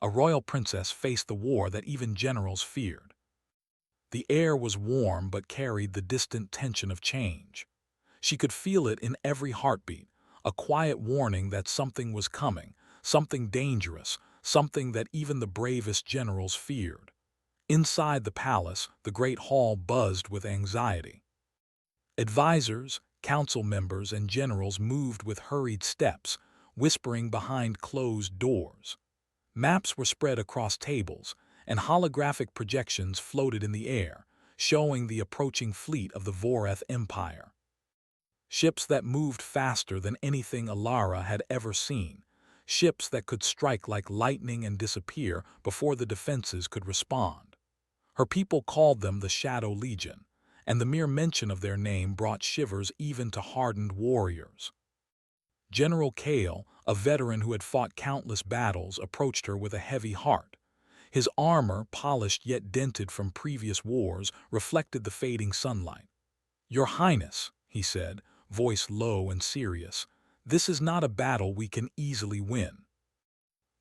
A royal princess faced the war that even generals feared. The air was warm but carried the distant tension of change. She could feel it in every heartbeat, a quiet warning that something was coming, something dangerous, something that even the bravest generals feared. Inside the palace, the great hall buzzed with anxiety. Advisors, council members, and generals moved with hurried steps, whispering behind closed doors. Maps were spread across tables, and holographic projections floated in the air, showing the approaching fleet of the Voreth Empire. Ships that moved faster than anything Alara had ever seen, ships that could strike like lightning and disappear before the defenses could respond. Her people called them the Shadow Legion, and the mere mention of their name brought shivers even to hardened warriors. General Kale, a veteran who had fought countless battles, approached her with a heavy heart. His armor, polished yet dented from previous wars, reflected the fading sunlight. "Your Highness," he said, voice low and serious, "this is not a battle we can easily win.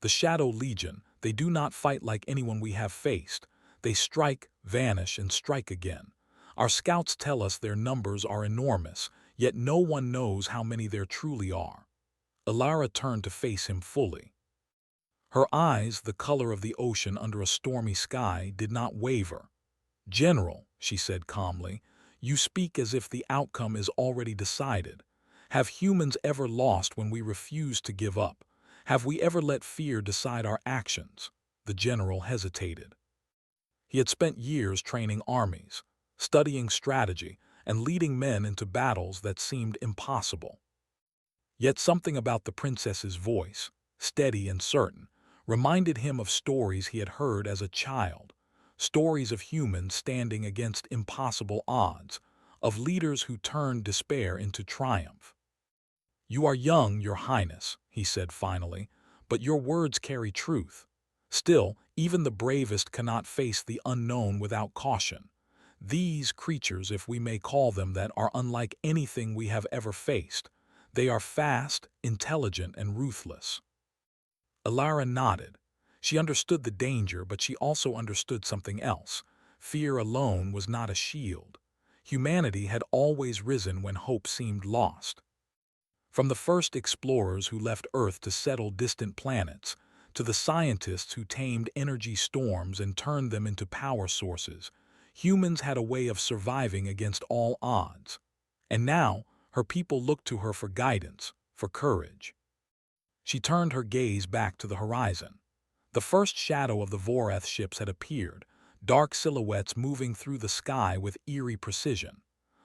The Shadow Legion, they do not fight like anyone we have faced. They strike, vanish, and strike again. Our scouts tell us their numbers are enormous, yet no one knows how many there truly are." Alara turned to face him fully. Her eyes, the color of the ocean under a stormy sky, did not waver. "General," she said calmly, "you speak as if the outcome is already decided. Have humans ever lost when we refuse to give up? Have we ever let fear decide our actions?" The general hesitated. He had spent years training armies, studying strategy, and leading men into battles that seemed impossible. Yet something about the princess's voice, steady and certain, reminded him of stories he had heard as a child, stories of humans standing against impossible odds, of leaders who turned despair into triumph. "You are young, Your Highness," he said finally, "but your words carry truth. Still, even the bravest cannot face the unknown without caution. These creatures, if we may call them that, are unlike anything we have ever faced. They are fast, intelligent, and ruthless." Alara nodded. She understood the danger, but she also understood something else. Fear alone was not a shield. Humanity had always risen when hope seemed lost. From the first explorers who left Earth to settle distant planets, to the scientists who tamed energy storms and turned them into power sources, humans had a way of surviving against all odds. And now, her people looked to her for guidance, for courage. She turned her gaze back to the horizon. The first shadow of the Voreth ships had appeared, dark silhouettes moving through the sky with eerie precision.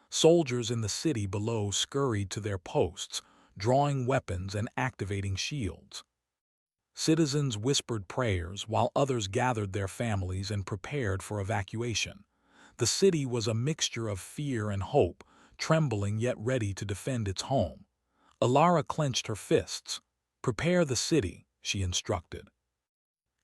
Soldiers in the city below scurried to their posts, drawing weapons and activating shields. Citizens whispered prayers while others gathered their families and prepared for evacuation. The city was a mixture of fear and hope, trembling yet ready to defend its home. Alara clenched her fists. "Prepare the city," she instructed.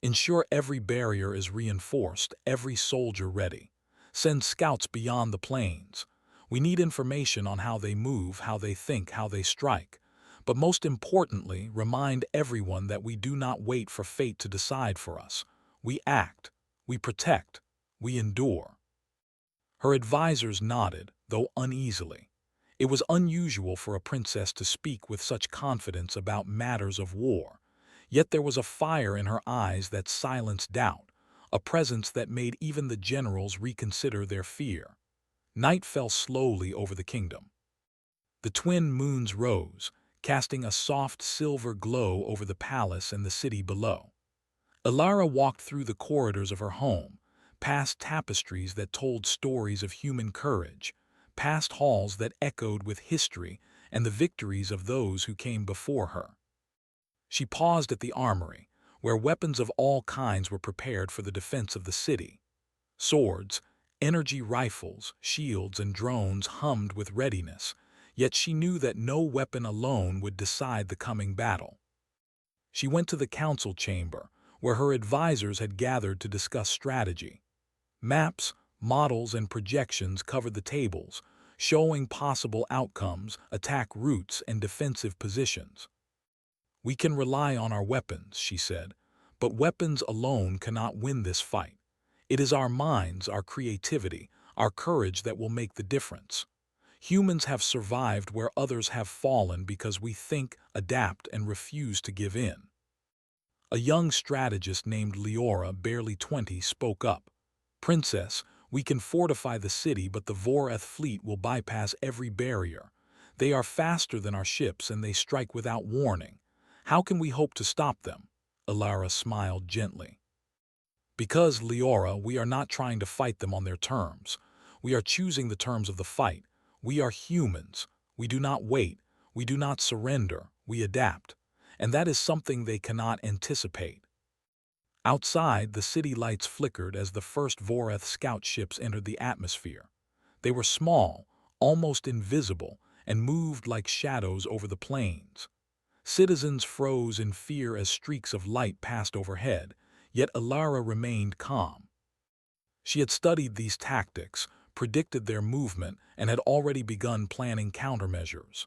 "Ensure every barrier is reinforced, every soldier ready. Send scouts beyond the plains. We need information on how they move, how they think, how they strike. But most importantly, remind everyone that we do not wait for fate to decide for us. We act, we protect, we endure." Her advisors nodded, though uneasily. It was unusual for a princess to speak with such confidence about matters of war. Yet there was a fire in her eyes that silenced doubt, a presence that made even the generals reconsider their fear. Night fell slowly over the kingdom. The twin moons rose, casting a soft silver glow over the palace and the city below. Alara walked through the corridors of her home, past tapestries that told stories of human courage, past halls that echoed with history and the victories of those who came before her. She paused at the armory, where weapons of all kinds were prepared for the defense of the city. Swords, energy rifles, shields, and drones hummed with readiness, yet she knew that no weapon alone would decide the coming battle. She went to the council chamber, where her advisors had gathered to discuss strategy. Maps, models, and projections covered the tables, showing possible outcomes, attack routes, and defensive positions. "We can rely on our weapons," she said, But weapons alone cannot win this fight. It is our minds, our creativity, our courage that will make the difference. Humans have survived where others have fallen because we think, adapt, and refuse to give in. A young strategist named Leora, barely 20, spoke up. "Princess, we can fortify the city, but the Voreth fleet will bypass every barrier. They are faster than our ships and they strike without warning. How can we hope to stop them?" Alara smiled gently. "Because, Leora, we are not trying to fight them on their terms. We are choosing the terms of the fight. We are humans. We do not wait. We do not surrender. We adapt. And that is something they cannot anticipate." Outside, the city lights flickered as the first Voreth scout ships entered the atmosphere. They were small, almost invisible, and moved like shadows over the plains. Citizens froze in fear as streaks of light passed overhead, yet Alara remained calm. She had studied these tactics, predicted their movement, and had already begun planning countermeasures.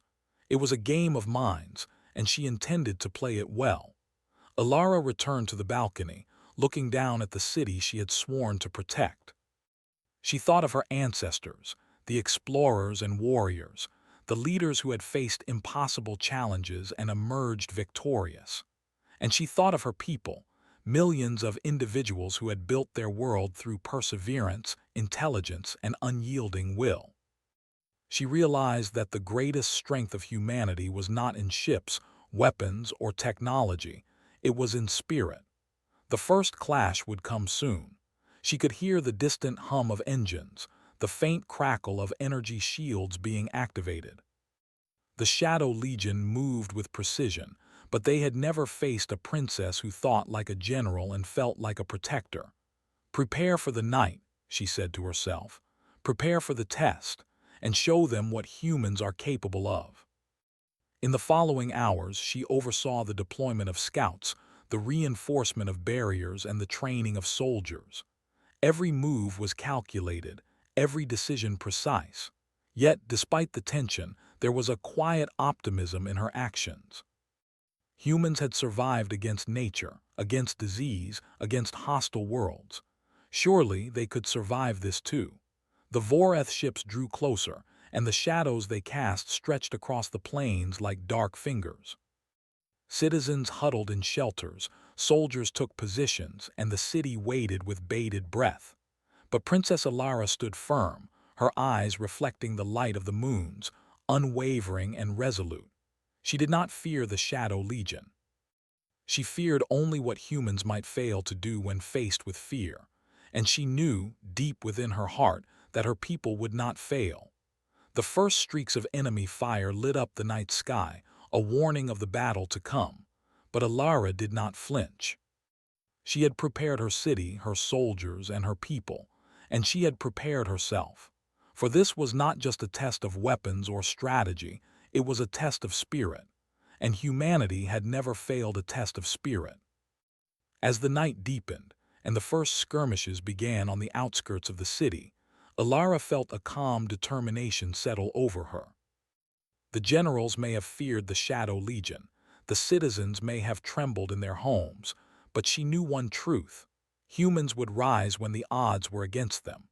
It was a game of minds, and she intended to play it well. Alara returned to the balcony, looking down at the city she had sworn to protect. She thought of her ancestors, the explorers and warriors, the leaders who had faced impossible challenges and emerged victorious. And she thought of her people, millions of individuals who had built their world through perseverance, intelligence, and unyielding will. She realized that the greatest strength of humanity was not in ships, weapons, or technology. It was in spirit. The first clash would come soon. She could hear the distant hum of engines, the faint crackle of energy shields being activated. The Shadow Legion moved with precision, but they had never faced a princess who thought like a general and felt like a protector. "Prepare for the night," she said to herself. "Prepare for the test, and show them what humans are capable of." In the following hours, she oversaw the deployment of scouts, the reinforcement of barriers, and the training of soldiers. Every move was calculated, every decision precise. Yet, despite the tension, there was a quiet optimism in her actions. Humans had survived against nature, against disease, against hostile worlds. Surely they could survive this too. The Voreth ships drew closer, and the shadows they cast stretched across the plains like dark fingers. Citizens huddled in shelters, soldiers took positions, and the city waited with bated breath. But Princess Alara stood firm, her eyes reflecting the light of the moons, unwavering and resolute. She did not fear the Shadow Legion. She feared only what humans might fail to do when faced with fear, and she knew, deep within her heart, that her people would not fail. The first streaks of enemy fire lit up the night sky, a warning of the battle to come. But Alara did not flinch. She had prepared her city, her soldiers, and her people, and she had prepared herself. For this was not just a test of weapons or strategy, it was a test of spirit, and humanity had never failed a test of spirit. As the night deepened, and the first skirmishes began on the outskirts of the city, Alara felt a calm determination settle over her. The generals may have feared the Shadow Legion, the citizens may have trembled in their homes, but she knew one truth: humans would rise when the odds were against them.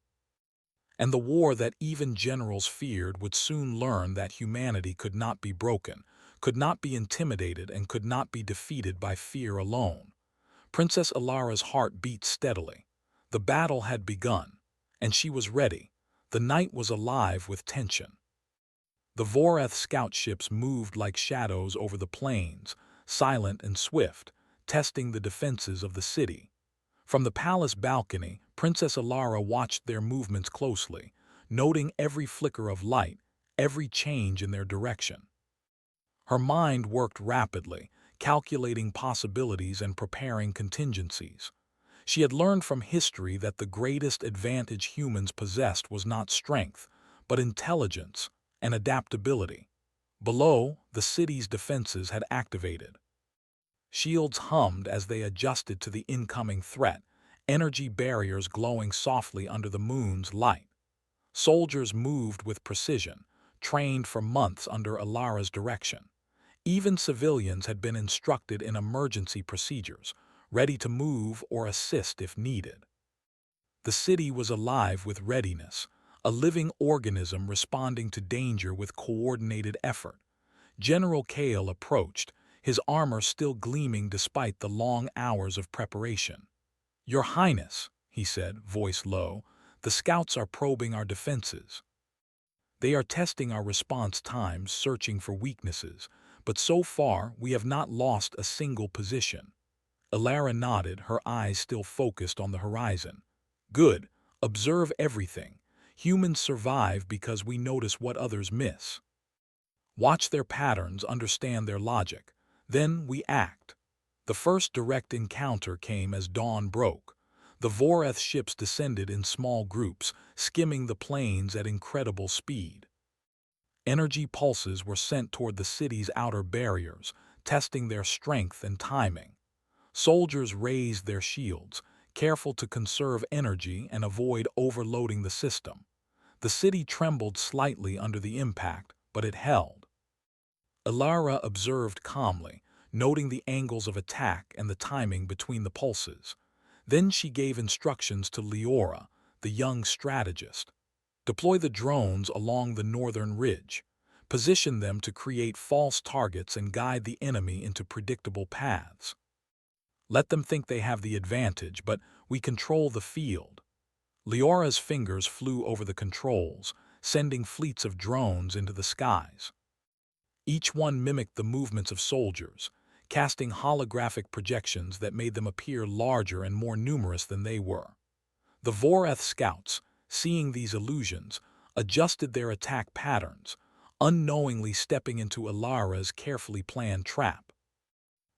And the war that even generals feared would soon learn that humanity could not be broken, could not be intimidated, and could not be defeated by fear alone. Princess Alara's heart beat steadily. The battle had begun, and she was ready. The night was alive with tension. The Voreth scout ships moved like shadows over the plains, silent and swift, testing the defenses of the city. From the palace balcony, Princess Alara watched their movements closely, noting every flicker of light, every change in their direction. Her mind worked rapidly, calculating possibilities and preparing contingencies. She had learned from history that the greatest advantage humans possessed was not strength, but intelligence and adaptability. Below, the city's defenses had activated. Shields hummed as they adjusted to the incoming threat, energy barriers glowing softly under the moon's light. Soldiers moved with precision, trained for months under Alara's direction. Even civilians had been instructed in emergency procedures, ready to move or assist if needed. The city was alive with readiness, a living organism responding to danger with coordinated effort. General Kale approached, his armor still gleaming despite the long hours of preparation. "Your Highness," he said, voice low, "the scouts are probing our defenses. They are testing our response times, searching for weaknesses, but so far we have not lost a single position." Alara nodded, her eyes still focused on the horizon. "Good. Observe everything. Humans survive because we notice what others miss. Watch their patterns, understand their logic. Then we act." The first direct encounter came as dawn broke. The Voreth ships descended in small groups, skimming the plains at incredible speed. Energy pulses were sent toward the city's outer barriers, testing their strength and timing. Soldiers raised their shields, careful to conserve energy and avoid overloading the system. The city trembled slightly under the impact, but it held. Alara observed calmly, noting the angles of attack and the timing between the pulses. Then she gave instructions to Leora, the young strategist. "Deploy the drones along the northern ridge. Position them to create false targets and guide the enemy into predictable paths. Let them think they have the advantage, but we control the field." Leora's fingers flew over the controls, sending fleets of drones into the skies. Each one mimicked the movements of soldiers, casting holographic projections that made them appear larger and more numerous than they were. The Voreth scouts, seeing these illusions, adjusted their attack patterns, unknowingly stepping into Alara's carefully planned trap.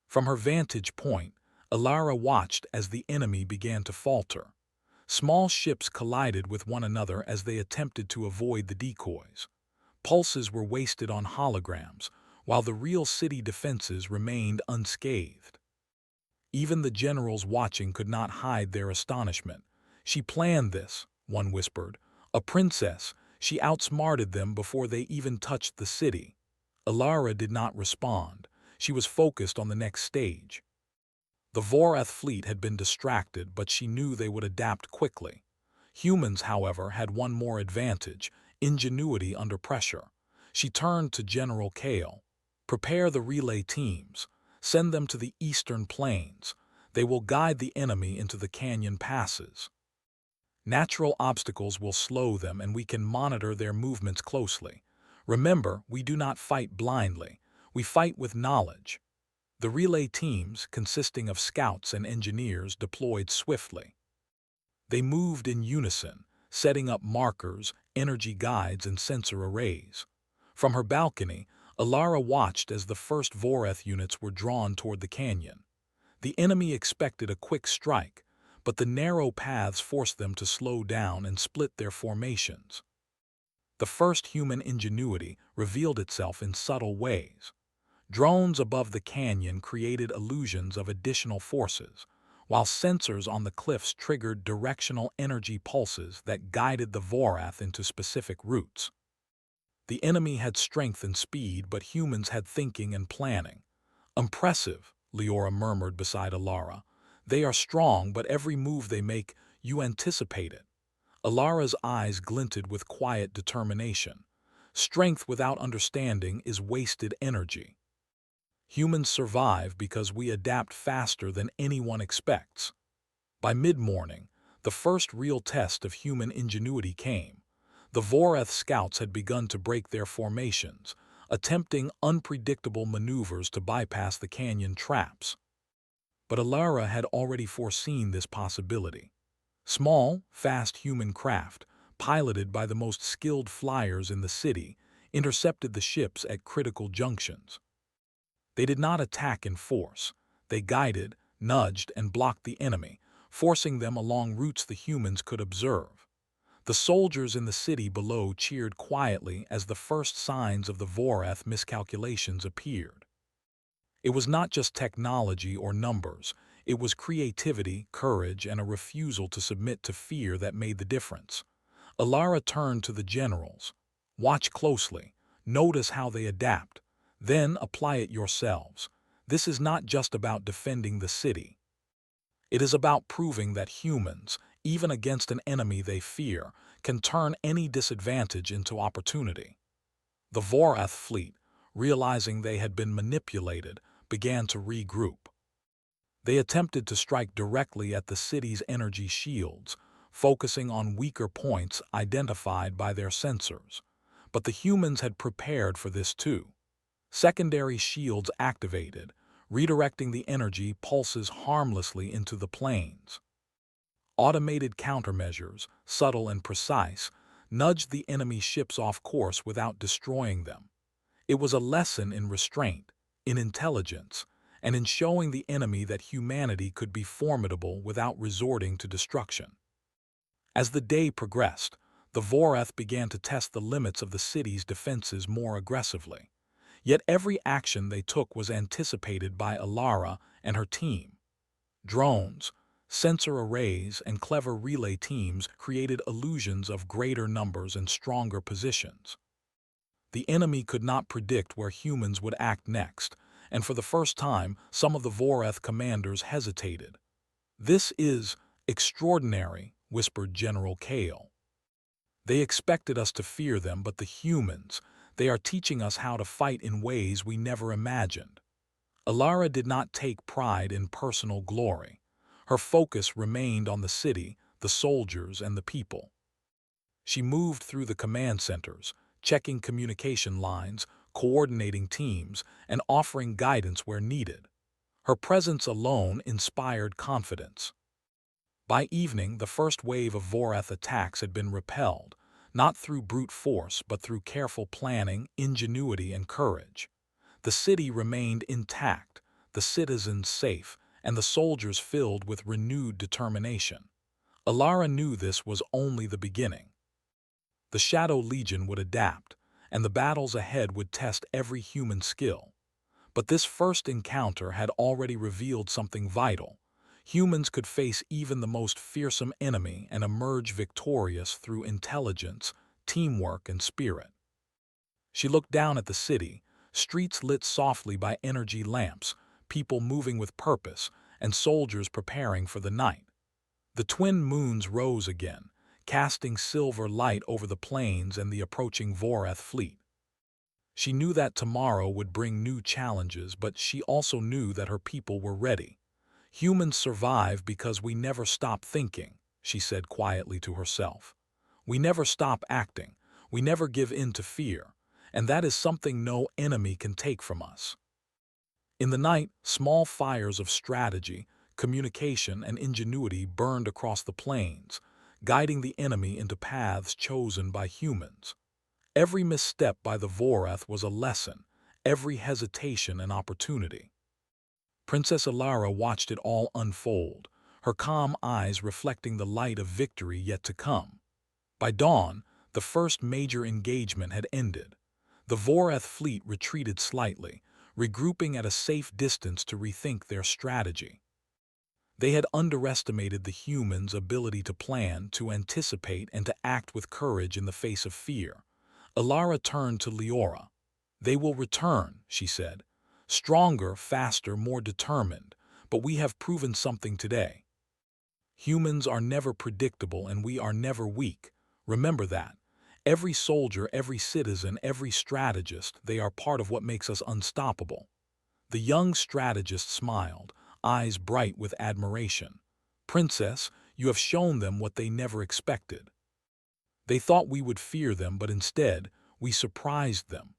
From her vantage point, Alara watched as the enemy began to falter. Small ships collided with one another as they attempted to avoid the decoys. Pulses were wasted on holograms, while the real city defenses remained unscathed. Even the generals watching could not hide their astonishment. "She planned this," one whispered. "A princess, she outsmarted them before they even touched the city." Alara did not respond. She was focused on the next stage. The Voreth fleet had been distracted, but she knew they would adapt quickly. Humans, however, had one more advantage: ingenuity under pressure. She turned to General Kale. "Prepare the relay teams. Send them to the eastern plains. They will guide the enemy into the canyon passes. Natural obstacles will slow them, and we can monitor their movements closely. Remember, we do not fight blindly. We fight with knowledge." The relay teams, consisting of scouts and engineers, deployed swiftly. They moved in unison, setting up markers, energy guides, and sensor arrays. From her balcony, Alara watched as the first Voreth units were drawn toward the canyon. The enemy expected a quick strike, but the narrow paths forced them to slow down and split their formations. The first human ingenuity revealed itself in subtle ways. Drones above the canyon created illusions of additional forces, while sensors on the cliffs triggered directional energy pulses that guided the Voreth into specific routes. The enemy had strength and speed, but humans had thinking and planning. "Impressive," Leora murmured beside Alara. "They are strong, but every move they make, you anticipate it." Alara's eyes glinted with quiet determination. "Strength without understanding is wasted energy. Humans survive because we adapt faster than anyone expects." By mid-morning, the first real test of human ingenuity came. The Voreth scouts had begun to break their formations, attempting unpredictable maneuvers to bypass the canyon traps. But Alara had already foreseen this possibility. Small, fast human craft, piloted by the most skilled flyers in the city, intercepted the ships at critical junctions. They did not attack in force. They guided, nudged, and blocked the enemy, forcing them along routes the humans could observe. The soldiers in the city below cheered quietly as the first signs of the Voreth miscalculations appeared. It was not just technology or numbers. It was creativity, courage, and a refusal to submit to fear that made the difference. Alara turned to the generals. "Watch closely. Notice how they adapt. Then apply it yourselves. This is not just about defending the city." It is about proving that humans, even against an enemy they fear, can turn any disadvantage into opportunity. The Vorath fleet, realizing they had been manipulated, began to regroup. They attempted to strike directly at the city's energy shields, focusing on weaker points identified by their sensors. But the humans had prepared for this too. Secondary shields activated, redirecting the energy pulses harmlessly into the planes. Automated countermeasures, subtle and precise, nudged the enemy ships off course without destroying them. It was a lesson in restraint, in intelligence, and in showing the enemy that humanity could be formidable without resorting to destruction. As the day progressed, the Vorath began to test the limits of the city's defenses more aggressively. Yet every action they took was anticipated by Alara and her team. Drones, sensor arrays, and clever relay teams created illusions of greater numbers and stronger positions. The enemy could not predict where humans would act next, and for the first time, some of the Vorath commanders hesitated. "This is extraordinary," whispered General Kale. "They expected us to fear them, but the humans, they are teaching us how to fight in ways we never imagined." Alara did not take pride in personal glory. Her focus remained on the city, the soldiers, and the people. She moved through the command centers, checking communication lines, coordinating teams, and offering guidance where needed. Her presence alone inspired confidence. By evening, the first wave of Vorath attacks had been repelled, not through brute force but through careful planning, ingenuity, and courage. The city remained intact, the citizens safe, and the soldiers filled with renewed determination. Alara knew this was only the beginning. The Shadow Legion would adapt, and the battles ahead would test every human skill. But this first encounter had already revealed something vital. Humans could face even the most fearsome enemy and emerge victorious through intelligence, teamwork, and spirit. She looked down at the city, streets lit softly by energy lamps, people moving with purpose, and soldiers preparing for the night. The twin moons rose again, casting silver light over the plains and the approaching Vorath fleet. She knew that tomorrow would bring new challenges, but she also knew that her people were ready. "Humans survive because we never stop thinking," she said quietly to herself. "We never stop acting, we never give in to fear, and that is something no enemy can take from us." In the night, small fires of strategy, communication, and ingenuity burned across the plains, guiding the enemy into paths chosen by humans. Every misstep by the Vorath was a lesson, every hesitation an opportunity. Princess Alara watched it all unfold, her calm eyes reflecting the light of victory yet to come. By dawn, the first major engagement had ended. The Vorath fleet retreated slightly, regrouping at a safe distance to rethink their strategy. They had underestimated the humans' ability to plan, to anticipate, and to act with courage in the face of fear. Alara turned to Leora. "They will return," she said. "Stronger, faster, more determined, but we have proven something today. Humans are never predictable and we are never weak. Remember that. Every soldier, every citizen, every strategist, they are part of what makes us unstoppable." The young strategist smiled, eyes bright with admiration. "Princess, you have shown them what they never expected. They thought we would fear them, but instead, we surprised them."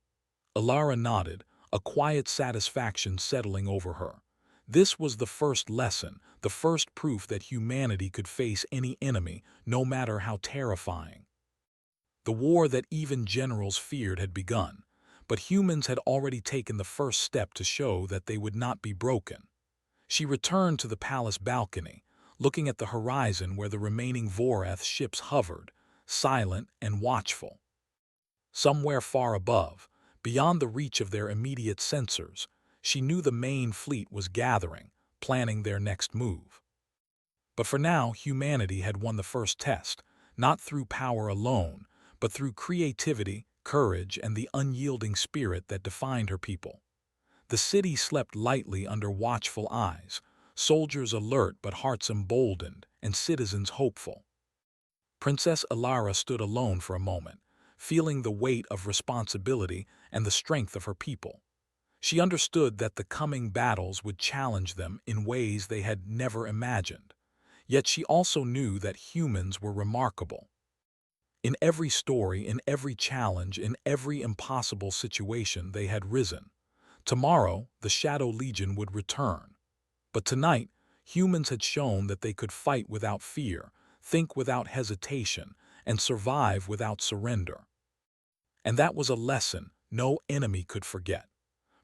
Alara nodded, a quiet satisfaction settling over her. This was the first lesson, the first proof that humanity could face any enemy, no matter how terrifying. The war that even generals feared had begun, but humans had already taken the first step to show that they would not be broken. She returned to the palace balcony, looking at the horizon where the remaining Vorath ships hovered, silent and watchful. Somewhere far above, beyond the reach of their immediate sensors, she knew the main fleet was gathering, planning their next move. But for now, humanity had won the first test, not through power alone, but through creativity, courage, and the unyielding spirit that defined her people. The city slept lightly under watchful eyes, soldiers alert but hearts emboldened, and citizens hopeful. Princess Alara stood alone for a moment, feeling the weight of responsibility and the strength of her people. She understood that the coming battles would challenge them in ways they had never imagined. Yet she also knew that humans were remarkable. In every story, in every challenge, in every impossible situation they had risen. Tomorrow, the Shadow Legion would return. But tonight, humans had shown that they could fight without fear, think without hesitation, and survive without surrender. And that was a lesson no enemy could forget.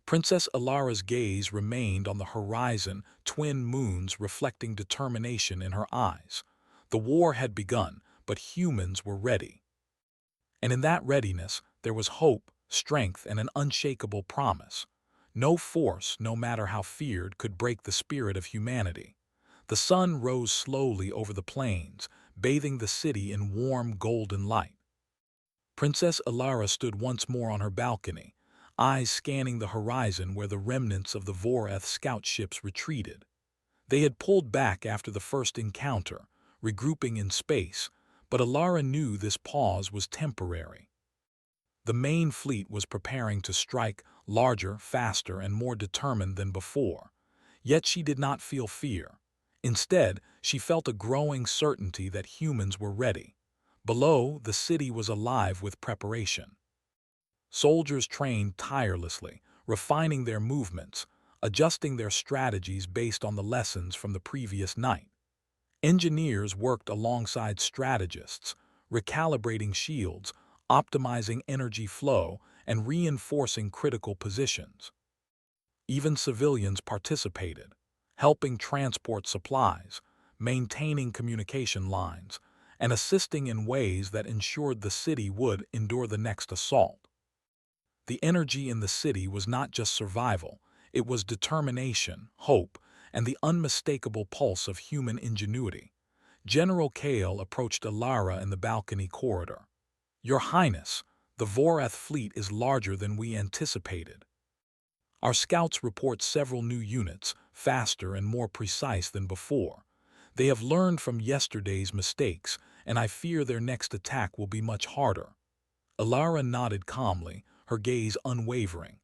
Princess Alara's gaze remained on the horizon, twin moons reflecting determination in her eyes. The war had begun, but humans were ready. And in that readiness, there was hope, strength, and an unshakable promise. No force, no matter how feared, could break the spirit of humanity. The sun rose slowly over the plains, bathing the city in warm golden light. Princess Alara stood once more on her balcony, eyes scanning the horizon where the remnants of the Voreth scout ships retreated. They had pulled back after the first encounter, regrouping in space, but Alara knew this pause was temporary. The main fleet was preparing to strike, larger, faster, and more determined than before. Yet she did not feel fear. Instead, she felt a growing certainty that humans were ready. Below, the city was alive with preparation. Soldiers trained tirelessly, refining their movements, adjusting their strategies based on the lessons from the previous night. Engineers worked alongside strategists, recalibrating shields, optimizing energy flow, and reinforcing critical positions. Even civilians participated, helping transport supplies, maintaining communication lines, and assisting in ways that ensured the city would endure the next assault. The energy in the city was not just survival, it was determination, hope, and the unmistakable pulse of human ingenuity. General Kale approached Alara in the balcony corridor. "Your Highness, the Voreth fleet is larger than we anticipated. Our scouts report several new units, faster and more precise than before. They have learned from yesterday's mistakes, and I fear their next attack will be much harder." Alara nodded calmly, her gaze unwavering.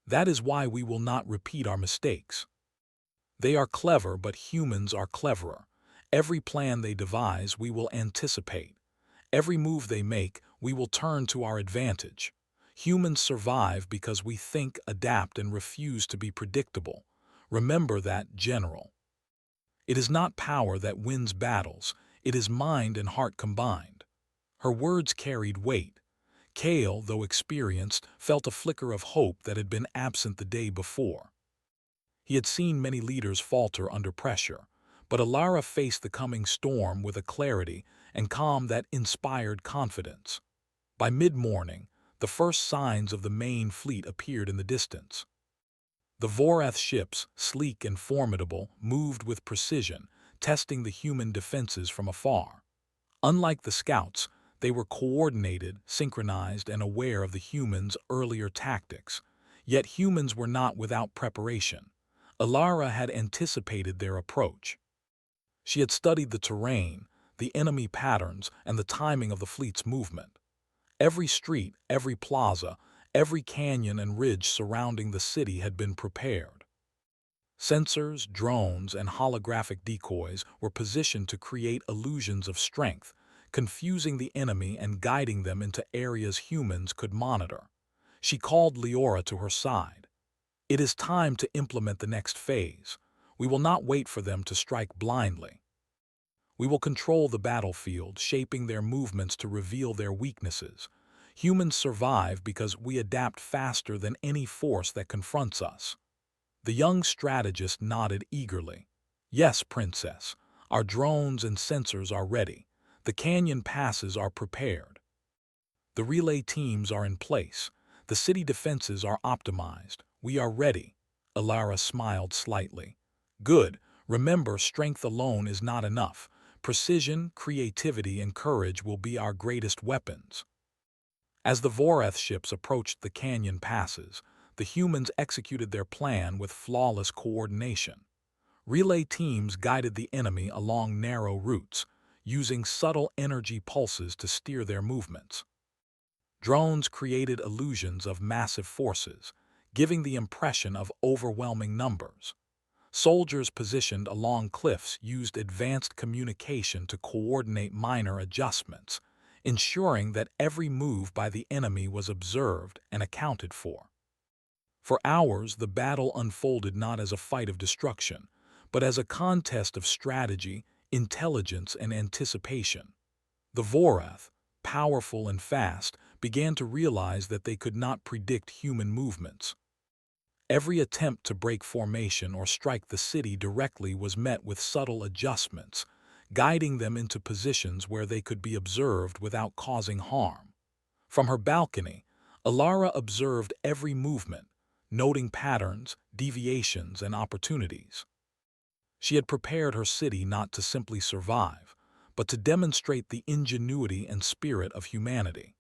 "That is why we will not repeat our mistakes. They are clever, but humans are cleverer. Every plan they devise, we will anticipate. Every move they make, we will turn to our advantage. Humans survive because we think, adapt, and refuse to be predictable. Remember that, General. It is not power that wins battles, it is mind and heart combined." Her words carried weight. Kale, though experienced, felt a flicker of hope that had been absent the day before. He had seen many leaders falter under pressure, but Alara faced the coming storm with a clarity and calm that inspired confidence. By mid-morning, the first signs of the main fleet appeared in the distance. The Voreth ships, sleek and formidable, moved with precision, testing the human defenses from afar. Unlike the scouts, they were coordinated, synchronized, and aware of the humans' earlier tactics. Yet humans were not without preparation. Alara had anticipated their approach. She had studied the terrain, the enemy patterns, and the timing of the fleet's movement. Every street, every plaza, every canyon and ridge surrounding the city had been prepared. Sensors, drones, and holographic decoys were positioned to create illusions of strength, confusing the enemy and guiding them into areas humans could monitor. She called Leora to her side. "It is time to implement the next phase. We will not wait for them to strike blindly. We will control the battlefield, shaping their movements to reveal their weaknesses. Humans survive because we adapt faster than any force that confronts us." The young strategist nodded eagerly. "Yes, Princess. Our drones and sensors are ready. The canyon passes are prepared. The relay teams are in place. The city defenses are optimized. We are ready." Alara smiled slightly. "Good. Remember, strength alone is not enough. Precision, creativity, and courage will be our greatest weapons." As the Voreth ships approached the canyon passes, the humans executed their plan with flawless coordination. Relay teams guided the enemy along narrow routes, using subtle energy pulses to steer their movements. Drones created illusions of massive forces, giving the impression of overwhelming numbers. Soldiers positioned along cliffs used advanced communication to coordinate minor adjustments, ensuring that every move by the enemy was observed and accounted for. For hours, the battle unfolded not as a fight of destruction, but as a contest of strategy, intelligence, and anticipation. The Vorath, powerful and fast, began to realize that they could not predict human movements. Every attempt to break formation or strike the city directly was met with subtle adjustments, guiding them into positions where they could be observed without causing harm. From her balcony, Alara observed every movement, noting patterns, deviations, and opportunities. She had prepared her city not to simply survive, but to demonstrate the ingenuity and spirit of humanity.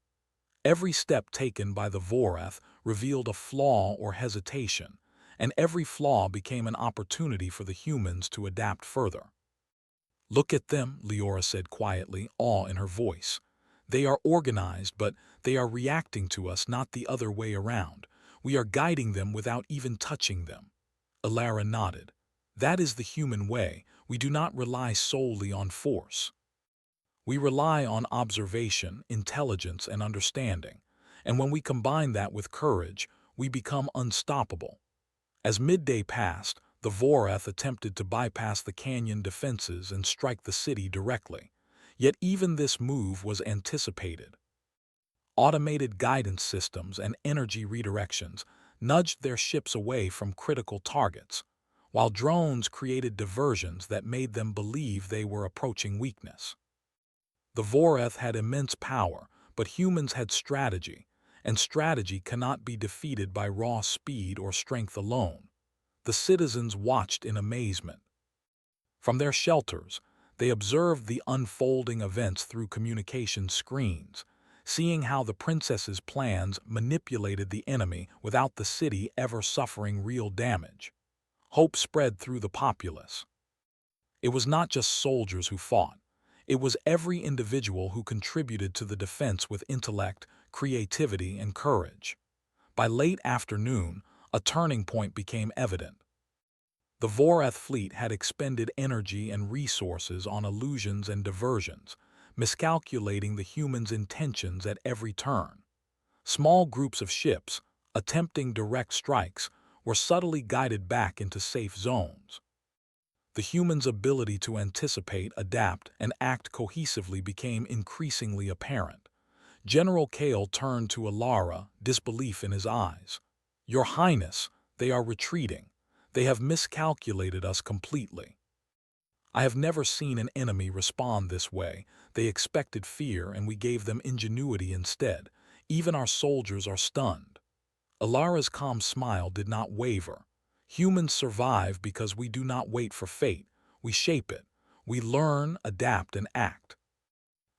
Every step taken by the Vorath revealed a flaw or hesitation, and every flaw became an opportunity for the humans to adapt further. "Look at them," Leora said quietly, awe in her voice. "They are organized, but they are reacting to us, not the other way around. We are guiding them without even touching them." Alara nodded. "That is the human way. We do not rely solely on force. We rely on observation, intelligence, and understanding, and when we combine that with courage, we become unstoppable." As midday passed, the Vorath attempted to bypass the canyon defenses and strike the city directly. Yet even this move was anticipated. Automated guidance systems and energy redirections nudged their ships away from critical targets, while drones created diversions that made them believe they were approaching weakness. The Vorath had immense power, but humans had strategy, and strategy cannot be defeated by raw speed or strength alone. The citizens watched in amazement. From their shelters, they observed the unfolding events through communication screens, seeing how the princess's plans manipulated the enemy without the city ever suffering real damage. Hope spread through the populace. It was not just soldiers who fought. It was every individual who contributed to the defense with intellect, creativity, and courage. By late afternoon, a turning point became evident. The Vorath fleet had expended energy and resources on illusions and diversions, miscalculating the humans' intentions at every turn. Small groups of ships, attempting direct strikes, were subtly guided back into safe zones. The humans' ability to anticipate, adapt, and act cohesively became increasingly apparent. General Kale turned to Alara, disbelief in his eyes. "Your Highness, they are retreating. They have miscalculated us completely." "I have never seen an enemy respond this way. They expected fear, and we gave them ingenuity instead. Even our soldiers are stunned." Alara's calm smile did not waver. "Humans survive because we do not wait for fate. We shape it. We learn, adapt, and act.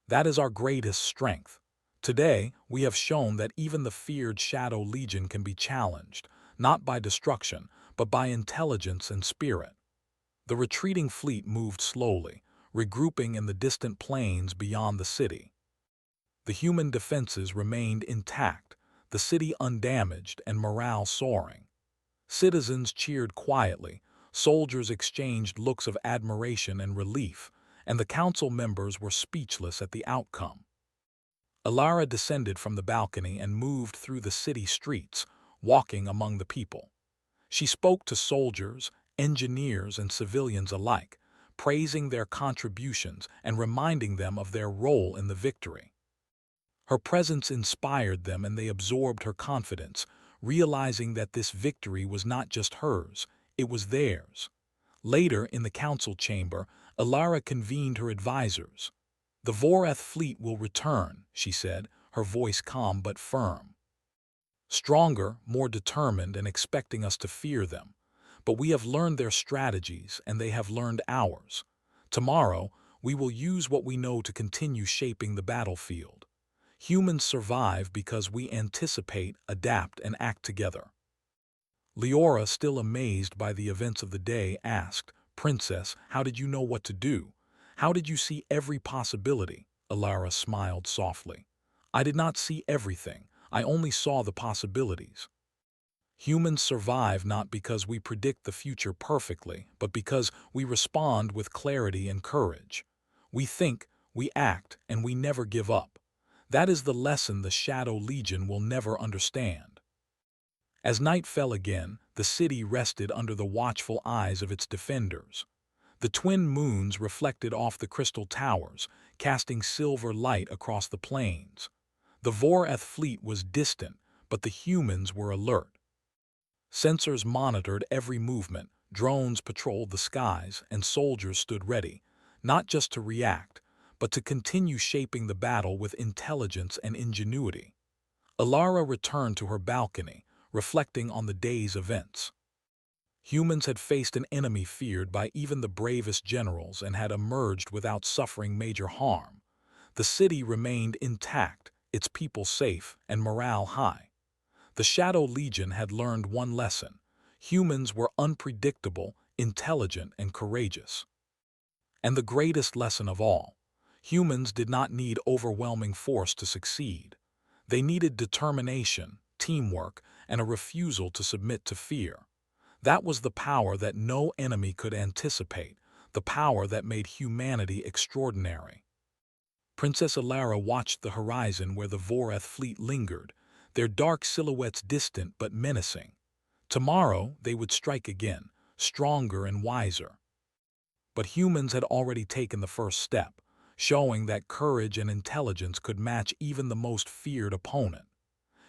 That is our greatest strength. Today, we have shown that even the feared Shadow Legion can be challenged, not by destruction, but by intelligence and spirit." The retreating fleet moved slowly, regrouping in the distant plains beyond the city. The human defenses remained intact, the city undamaged and morale soaring. Citizens cheered quietly, soldiers exchanged looks of admiration and relief, and the council members were speechless at the outcome. Alara descended from the balcony and moved through the city streets, walking among the people. She spoke to soldiers, engineers, and civilians alike, praising their contributions and reminding them of their role in the victory. Her presence inspired them, and they absorbed her confidence, realizing that this victory was not just hers, it was theirs. Later, in the council chamber, Alara convened her advisors. "The Vorath fleet will return," she said, her voice calm but firm. "Stronger, more determined, and expecting us to fear them. But we have learned their strategies, and they have learned ours. Tomorrow, we will use what we know to continue shaping the battlefield. Humans survive because we anticipate, adapt, and act together." Leora, still amazed by the events of the day, asked, Princess, how did you know what to do? How did you see every possibility? Alara smiled softly. I did not see everything. I only saw the possibilities. Humans survive not because we predict the future perfectly, but because we respond with clarity and courage. We think, we act, and we never give up. That is the lesson the Shadow Legion will never understand. As night fell again, the city rested under the watchful eyes of its defenders. The twin moons reflected off the crystal towers, casting silver light across the plains. The Voreth fleet was distant, but the humans were alert. Sensors monitored every movement, drones patrolled the skies, and soldiers stood ready, not just to react, but to continue shaping the battle with intelligence and ingenuity. Alara returned to her balcony, reflecting on the day's events. Humans had faced an enemy feared by even the bravest generals and had emerged without suffering major harm. The city remained intact, its people safe, and morale high. The Shadow Legion had learned one lesson. Humans were unpredictable, intelligent, and courageous. And the greatest lesson of all, humans did not need overwhelming force to succeed. They needed determination, teamwork, and a refusal to submit to fear. That was the power that no enemy could anticipate, the power that made humanity extraordinary. Princess Alara watched the horizon where the Voreth fleet lingered, their dark silhouettes distant but menacing. Tomorrow they would strike again, stronger and wiser. But humans had already taken the first step, showing that courage and intelligence could match even the most feared opponent.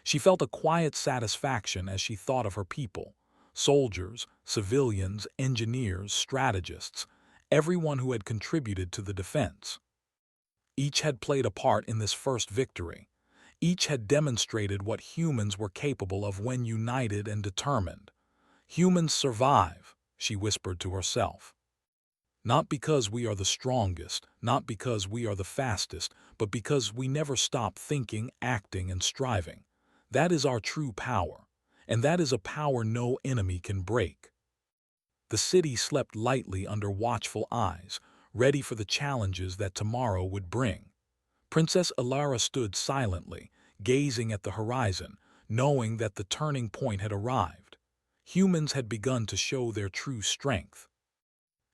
She felt a quiet satisfaction as she thought of her people, soldiers, civilians, engineers, strategists, everyone who had contributed to the defense. Each had played a part in this first victory. Each had demonstrated what humans were capable of when united and determined. Humans survive, she whispered to herself. Not because we are the strongest, not because we are the fastest, but because we never stop thinking, acting, and striving. That is our true power, and that is a power no enemy can break. The city slept lightly under watchful eyes, ready for the challenges that tomorrow would bring. Princess Alara stood silently, gazing at the horizon, knowing that the turning point had arrived. Humans had begun to show their true strength.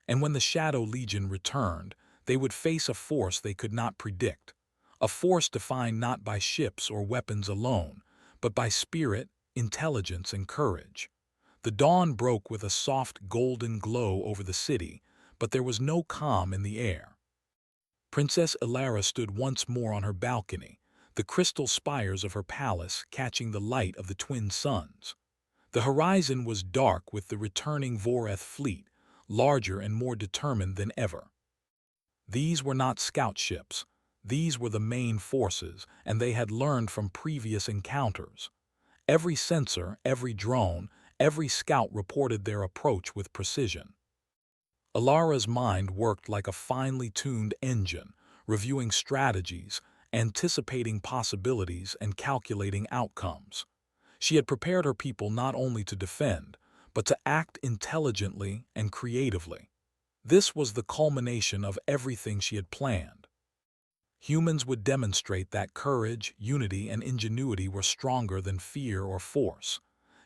And when the Shadow Legion returned, they would face a force they could not predict, a force defined not by ships or weapons alone, but by spirit, intelligence, and courage. The dawn broke with a soft golden glow over the city, but there was no calm in the air. Princess Alara stood once more on her balcony, the crystal spires of her palace catching the light of the twin suns. The horizon was dark with the returning Voreth fleet, larger and more determined than ever. These were not scout ships. These were the main forces, and they had learned from previous encounters. Every sensor, every drone, every scout reported their approach with precision. Alara's mind worked like a finely tuned engine, reviewing strategies, anticipating possibilities, and calculating outcomes. She had prepared her people not only to defend, but to act intelligently and creatively. This was the culmination of everything she had planned. Humans would demonstrate that courage, unity, and ingenuity were stronger than fear or force.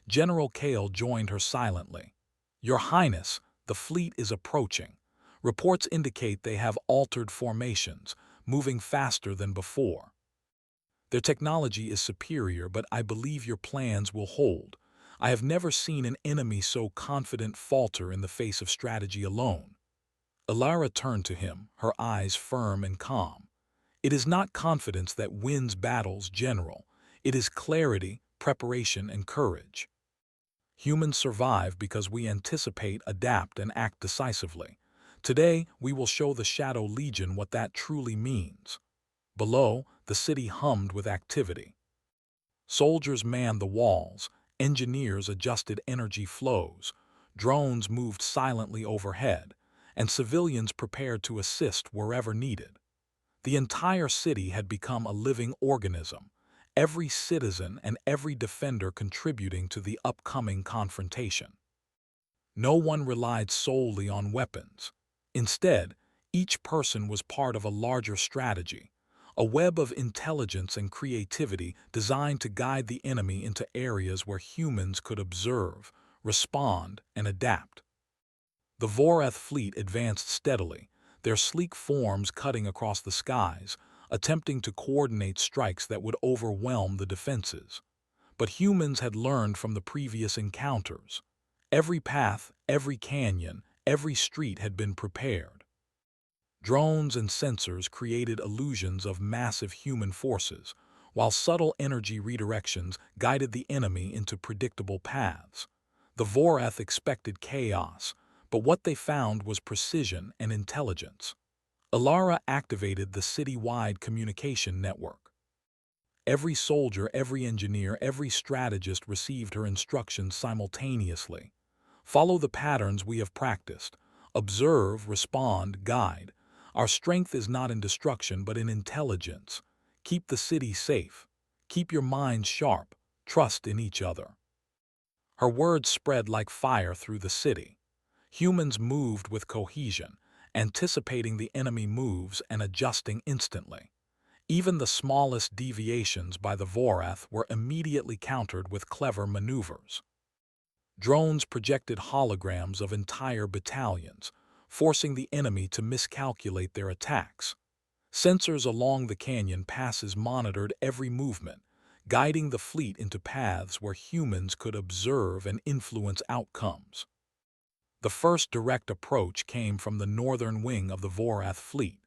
General Kale joined her silently. "Your Highness, the fleet is approaching. Reports indicate they have altered formations, moving faster than before. Their technology is superior, but I believe your plans will hold. I have never seen an enemy so confident falter in the face of strategy alone." Alara turned to him, her eyes firm and calm. "It is not confidence that wins battles, General. It is clarity, preparation, and courage. Humans survive because we anticipate, adapt, and act decisively. Today, we will show the Shadow Legion what that truly means." Below, the city hummed with activity. Soldiers manned the walls, engineers adjusted energy flows, drones moved silently overhead, and civilians prepared to assist wherever needed. The entire city had become a living organism, every citizen and every defender contributing to the upcoming confrontation. No one relied solely on weapons. Instead, each person was part of a larger strategy, a web of intelligence and creativity designed to guide the enemy into areas where humans could observe, respond, and adapt. The Vorath fleet advanced steadily, their sleek forms cutting across the skies, attempting to coordinate strikes that would overwhelm the defenses. But humans had learned from the previous encounters. Every path, every canyon, every street had been prepared. Drones and sensors created illusions of massive human forces, while subtle energy redirections guided the enemy into predictable paths. The Vorath expected chaos, but what they found was precision and intelligence. Alara activated the city-wide communication network. Every soldier, every engineer, every strategist received her instructions simultaneously. Follow the patterns we have practiced. Observe, respond, guide. Our strength is not in destruction, but in intelligence. Keep the city safe. Keep your minds sharp. Trust in each other. Her words spread like fire through the city. Humans moved with cohesion, anticipating the enemy moves and adjusting instantly. Even the smallest deviations by the Vorath were immediately countered with clever maneuvers. Drones projected holograms of entire battalions, forcing the enemy to miscalculate their attacks. Sensors along the canyon passes monitored every movement, guiding the fleet into paths where humans could observe and influence outcomes. The first direct approach came from the northern wing of the Vorath fleet.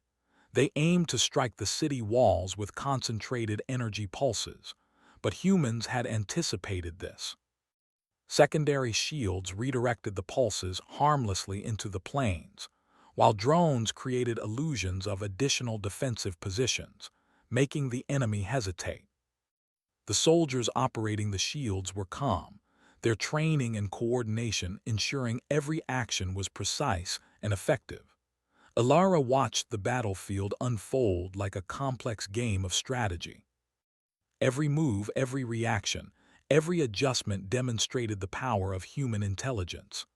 They aimed to strike the city walls with concentrated energy pulses, but humans had anticipated this. Secondary shields redirected the pulses harmlessly into the plains, while drones created illusions of additional defensive positions, making the enemy hesitate. The soldiers operating the shields were calm, their training and coordination ensuring every action was precise and effective. Alara watched the battlefield unfold like a complex game of strategy. Every move, every reaction, every adjustment demonstrated the power of human intelligence.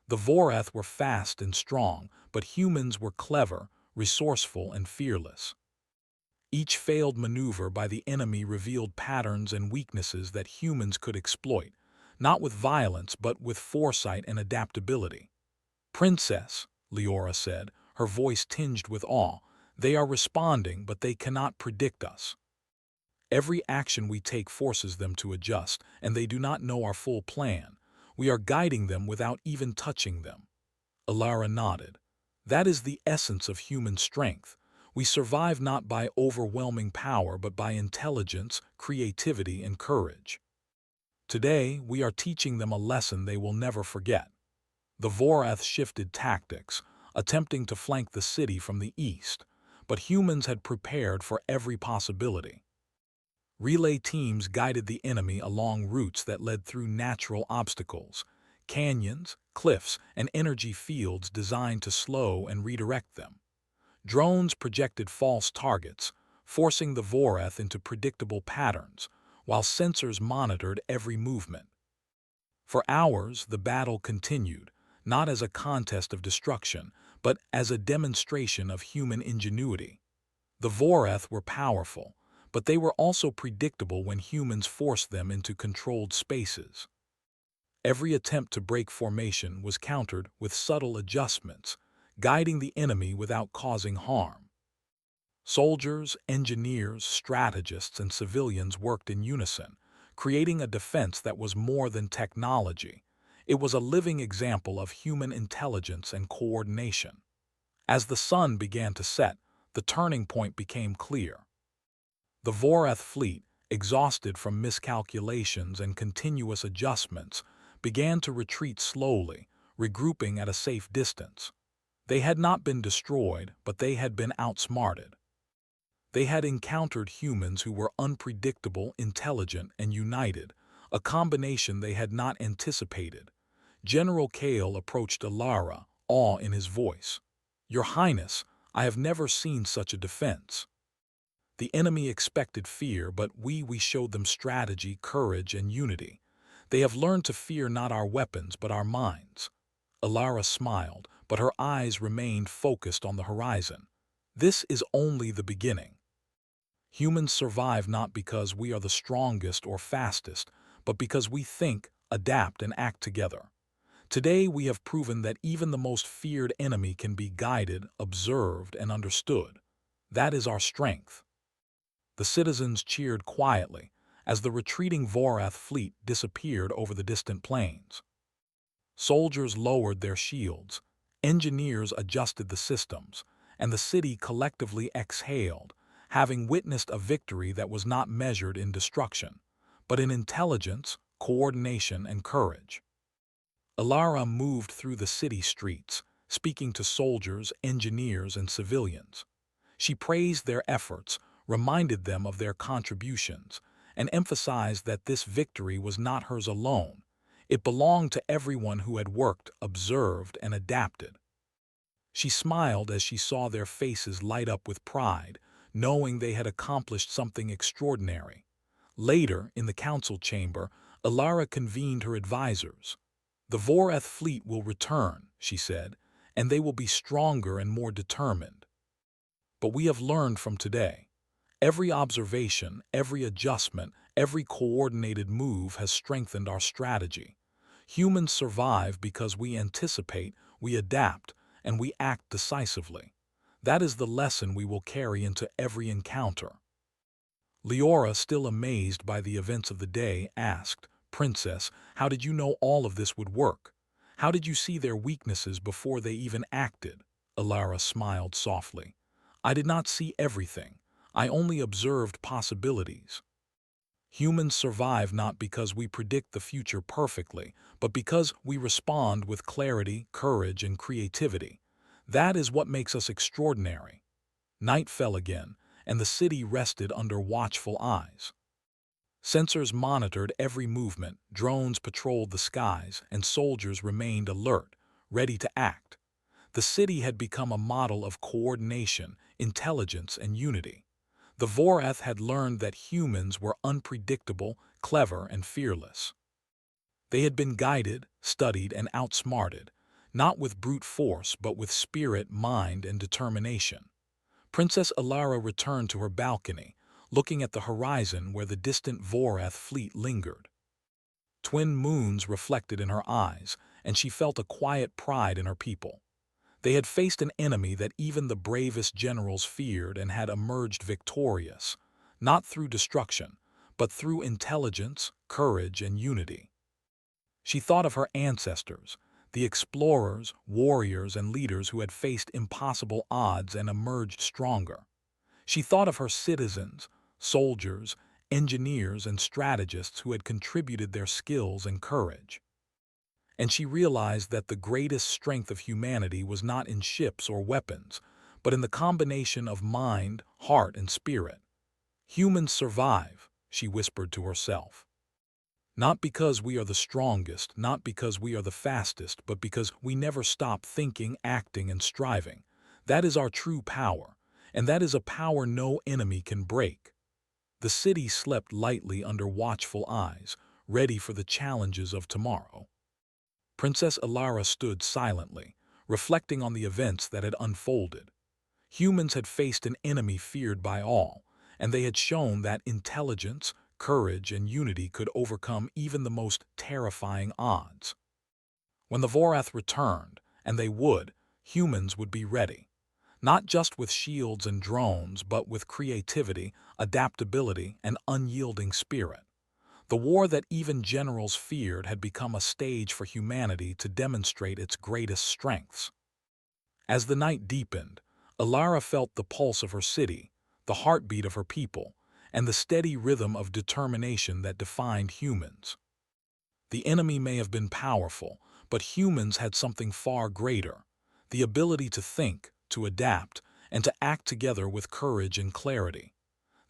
The Vorath were fast and strong, but humans were clever, resourceful, and fearless. Each failed maneuver by the enemy revealed patterns and weaknesses that humans could exploit, not with violence but with foresight and adaptability. "Princess," Leora said, her voice tinged with awe, "they are responding, but they cannot predict us. Every action we take forces them to adjust, and they do not know our full plan. We are guiding them without even touching them." Alara nodded. "That is the essence of human strength. We survive not by overwhelming power, but by intelligence, creativity, and courage. Today, we are teaching them a lesson they will never forget." The Vorath shifted tactics, attempting to flank the city from the east, but humans had prepared for every possibility. Relay teams guided the enemy along routes that led through natural obstacles, canyons, cliffs, and energy fields designed to slow and redirect them. Drones projected false targets, forcing the Vorath into predictable patterns, while sensors monitored every movement. For hours, the battle continued, not as a contest of destruction, but as a demonstration of human ingenuity. The Vorath were powerful, but they were also predictable when humans forced them into controlled spaces. Every attempt to break formation was countered with subtle adjustments, guiding the enemy without causing harm. Soldiers, engineers, strategists, and civilians worked in unison, creating a defense that was more than technology. It was a living example of human intelligence and coordination. As the sun began to set, the turning point became clear. The Vorath fleet, exhausted from miscalculations and continuous adjustments, began to retreat slowly, regrouping at a safe distance. They had not been destroyed, but they had been outsmarted. They had encountered humans who were unpredictable, intelligent, and united, a combination they had not anticipated. General Kale approached Alara, awe in his voice. "Your Highness, I have never seen such a defense. The enemy expected fear, but we showed them strategy, courage, and unity. They have learned to fear not our weapons, but our minds." Alara smiled, but her eyes remained focused on the horizon. This is only the beginning. Humans survive not because we are the strongest or fastest, but because we think, adapt, and act together. Today we have proven that even the most feared enemy can be guided, observed, and understood. That is our strength. The citizens cheered quietly as the retreating Vorath fleet disappeared over the distant plains. Soldiers lowered their shields, engineers adjusted the systems, and the city collectively exhaled, having witnessed a victory that was not measured in destruction, but in intelligence, coordination, and courage. Alara moved through the city streets, speaking to soldiers, engineers, and civilians. She praised their efforts, reminded them of their contributions, and emphasized that this victory was not hers alone. It belonged to everyone who had worked, observed, and adapted. She smiled as she saw their faces light up with pride, knowing they had accomplished something extraordinary. Later, in the council chamber, Alara convened her advisors. "The Vorath fleet will return," she said, "and they will be stronger and more determined. But we have learned from today. Every observation, every adjustment, every coordinated move has strengthened our strategy. Humans survive because we anticipate, we adapt, and we act decisively. That is the lesson we will carry into every encounter." Leora, still amazed by the events of the day, asked, "Princess, how did you know all of this would work? How did you see their weaknesses before they even acted?" Alara smiled softly. "I did not see everything. I only observed possibilities. Humans survive not because we predict the future perfectly, but because we respond with clarity, courage, and creativity. That is what makes us extraordinary." Night fell again, and the city rested under watchful eyes. Sensors monitored every movement, drones patrolled the skies, and soldiers remained alert, ready to act. The city had become a model of coordination, intelligence, and unity. The Vorath had learned that humans were unpredictable, clever, and fearless. They had been guided, studied, and outsmarted, not with brute force but with spirit, mind, and determination. Princess Alara returned to her balcony, looking at the horizon where the distant Vorath fleet lingered. Twin moons reflected in her eyes, and she felt a quiet pride in her people. They had faced an enemy that even the bravest generals feared and had emerged victorious, not through destruction, but through intelligence, courage, and unity. She thought of her ancestors, the explorers, warriors, and leaders who had faced impossible odds and emerged stronger. She thought of her citizens, soldiers, engineers, and strategists who had contributed their skills and courage. And she realized that the greatest strength of humanity was not in ships or weapons, but in the combination of mind, heart, and spirit. "Humans survive," she whispered to herself. "Not because we are the strongest, not because we are the fastest, but because we never stop thinking, acting, and striving. That is our true power, and that is a power no enemy can break." The city slept lightly under watchful eyes, ready for the challenges of tomorrow. Princess Alara stood silently, reflecting on the events that had unfolded. Humans had faced an enemy feared by all, and they had shown that intelligence, courage, and unity could overcome even the most terrifying odds. When the Vorath returned, and they would, humans would be ready. Not just with shields and drones, but with creativity, adaptability, and unyielding spirit. The war that even generals feared had become a stage for humanity to demonstrate its greatest strengths. As the night deepened, Alara felt the pulse of her city, the heartbeat of her people, and the steady rhythm of determination that defined humans. The enemy may have been powerful, but humans had something far greater: the ability to think, to adapt, and to act together with courage and clarity.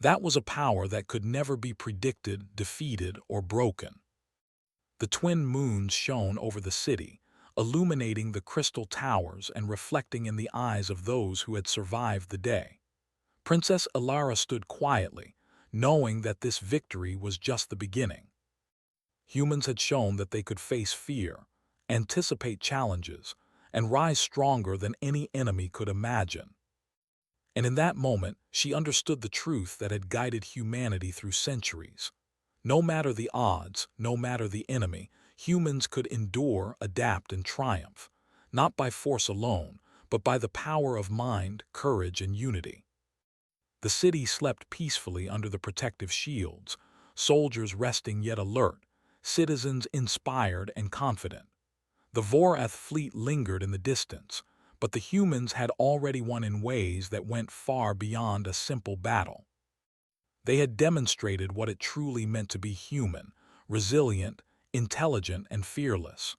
That was a power that could never be predicted, defeated, or broken. The twin moons shone over the city, illuminating the crystal towers and reflecting in the eyes of those who had survived the day. Princess Alara stood quietly, knowing that this victory was just the beginning. Humans had shown that they could face fear, anticipate challenges, and rise stronger than any enemy could imagine. And in that moment, she understood the truth that had guided humanity through centuries. No matter the odds, no matter the enemy, humans could endure, adapt, and triumph, not by force alone, but by the power of mind, courage, and unity. The city slept peacefully under the protective shields, soldiers resting yet alert, citizens inspired and confident. The Vorath fleet lingered in the distance, but the humans had already won in ways that went far beyond a simple battle. They had demonstrated what it truly meant to be human, resilient, intelligent, and fearless.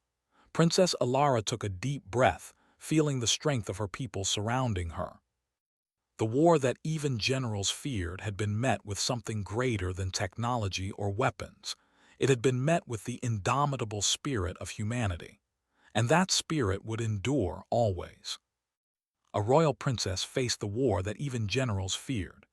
Princess Alara took a deep breath, feeling the strength of her people surrounding her. The war that even generals feared had been met with something greater than technology or weapons. It had been met with the indomitable spirit of humanity. And that spirit would endure always. A royal princess faced the war that even generals feared.